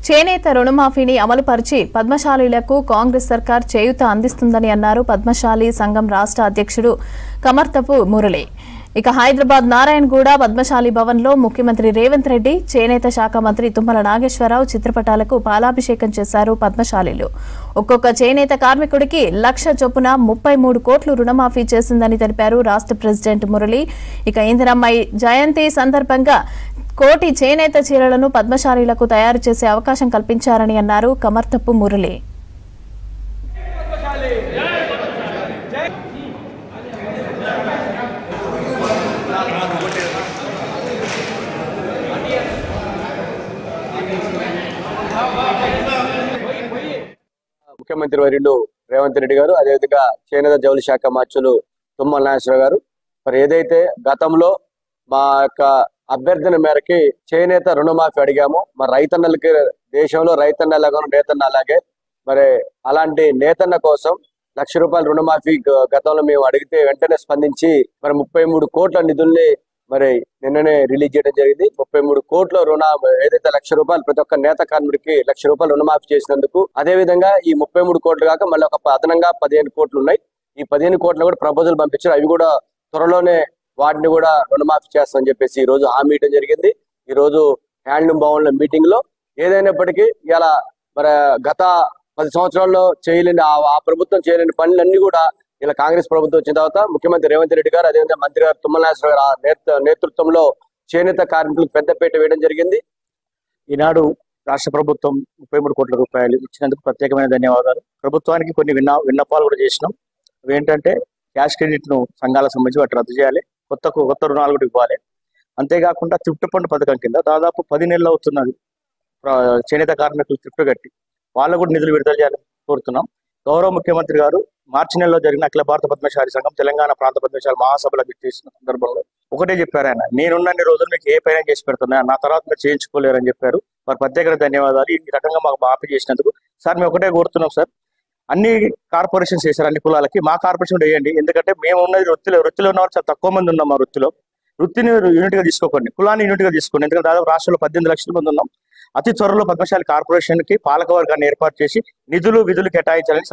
చేనేత రుణమాఫీని అమలుపరిచి పద్మశాలీలకు కాంగ్రెస్ సర్కార్ చేయూత అందిస్తుందని అన్నారు పద్మశాలి సంఘం రాష్ట్ర అధ్యక్షుడు కమర్తపు మురళి. ఇక హైదరాబాద్ నారాయణగూడ పద్మశాలి భవన్లో ముఖ్యమంత్రి రేవంత్ రెడ్డి, చేనేత శాఖ మంత్రి తుమ్మల నాగేశ్వరరావు చిత్రపటాలకు పాలాభిషేకం చేశారు. పద్మశాలీలు ఒక్కొక్క చేనేత కార్మికుడికి 1,00,000 చొప్పున 33 కోట్లు రుణమాఫీ చేసిందని తెలిపారు రాష్ట్ర ప్రెసిడెంట్ మురళి. ఇక ఇందిరమ్మ జయంతి సందర్భంగా 1 కోటి చేనేత చీరలను పద్మశాలీలకు తయారు చేసే అవకాశం కల్పించారని అన్నారు కమర్తపు మురళి. ముఖ్యమంత్రి వర్యులు రేవంత్ రెడ్డి గారు, అదేవిధంగా చేనేత జౌళి శాఖ మార్చులు తుమ్మల నాగేశ్వరరావు గారు మరి ఏదైతే గతంలో మా యొక్క అభ్యర్థన మేరకి చేనేత రుణమాఫీ అడిగామో, మరి రైతన్నలకి దేశంలో రైతన్నలాగా నేతన్న అలాగే మరి అలాంటి నేతన్న కోసం ₹1,00,000 రుణమాఫీ గతంలో మేము అడిగితే వెంటనే స్పందించి మరి 33 కోట్ల నిధుల్ని మరి నిన్ననే రిలీజ్ చేయడం జరిగింది. 33 కోట్ల రుణ ఏదైతే ₹1,00,000 ప్రతి ఒక్క నేత కార్మికుడికి ₹1,00,000 రుణమాఫీ చేసినందుకు, అదే విధంగా ఈ 33 కోట్లు కాక మళ్ళీ ఒక అదనంగా 15 కోట్లు ఉన్నాయి. ఈ 15 కోట్లు కూడా ప్రపోజల్ పంపించారు. అవి కూడా త్వరలోనే వాటిని కూడా రుణమాఫీ చేస్తామని చెప్పేసి ఈ రోజు హామీ ఇవ్వడం జరిగింది. ఈ రోజు హ్యాండ్లూమ్ భవన్ల మీటింగ్ లో ఏదైనప్పటికీ ఇలా మరి గత 10 సంవత్సరాల్లో చేయలేని ఆ ప్రభుత్వం చేయలేని పనులన్నీ కూడా ఇలా కాంగ్రెస్ ప్రభుత్వం వచ్చిన తర్వాత ముఖ్యమంత్రి రేవంత్ రెడ్డి గారు, అదేవిధంగా మంత్రి గారు తుమ్మల నాగేశ్వరరావు గారు నేతృత్వంలో చేనేత కార్మికులకు పెద్దపీట వేయడం జరిగింది. ఈనాడు రాష్ట్ర ప్రభుత్వం 33 కోట్ల రూపాయలు ఇచ్చినందుకు ప్రత్యేకమైన ధన్యవాదాలు. ప్రభుత్వానికి కొన్ని విన్నపాలు కూడా చేసినాం. అవేంటంటే క్యాష్ క్రెడిట్ ను సంఘాలకు సంబంధించి వాటి రద్దు చేయాలి, కొత్త రుణాలు కూడా ఇవ్వాలి. అంతేకాకుండా థ్రిఫ్ట్ ఫండ్ పథకం కింద దాదాపు 10 నెలలు అవుతున్నది చేనేత కార్మికులు థ్రిఫ్ట్ కట్టి వాళ్ళకు కూడా నిధులు విడుదల చేయాలని కోరుతున్నాం. గౌరవ ముఖ్యమంత్రి గారు మార్చి నెలలో జరిగిన అఖిల భారత పద్మశాలి సంఘం తెలంగాణ ప్రాంత పద్మశాలి మహాసభలకు చేసిన సందర్భంలో ఒకటే చెప్పారు ఆయన, నేనున్నన్ని రోజులు మీకు ఏ పైన చేసి పెడుతున్నా, నా తర్వాత మీరు చేయించుకోలేరని చెప్పారు. వారి ప్రత్యేక ధన్యవాదాలు. ఈ రకంగా మాకు మాఫీ చేసినందుకు. సార్ మేము ఒకటే కోరుతున్నాం సార్, అన్ని కార్పొరేషన్స్ చేశారు, అన్ని కులాలకి మా కార్పొరేషన్ వేయండి. ఎందుకంటే మేము ఉన్నది వృత్తిలో ఉన్న వాళ్ళు చాలా తక్కువ మంది ఉన్నాం. మా వృత్తిని యూనిట్ గా తీసుకోకండి, కులాన్ని యూనిట్ గా తీసుకోండి. ఎందుకంటే దాదాపు రాష్ట్రంలో 18 లక్షల మంది ఉన్నాం. అతి త్వరలో పద్మశాలి కార్పొరేషన్ కి పాలకవర్గాన్ని ఏర్పాటు చేసి నిధులు విధులు కేటాయించాలని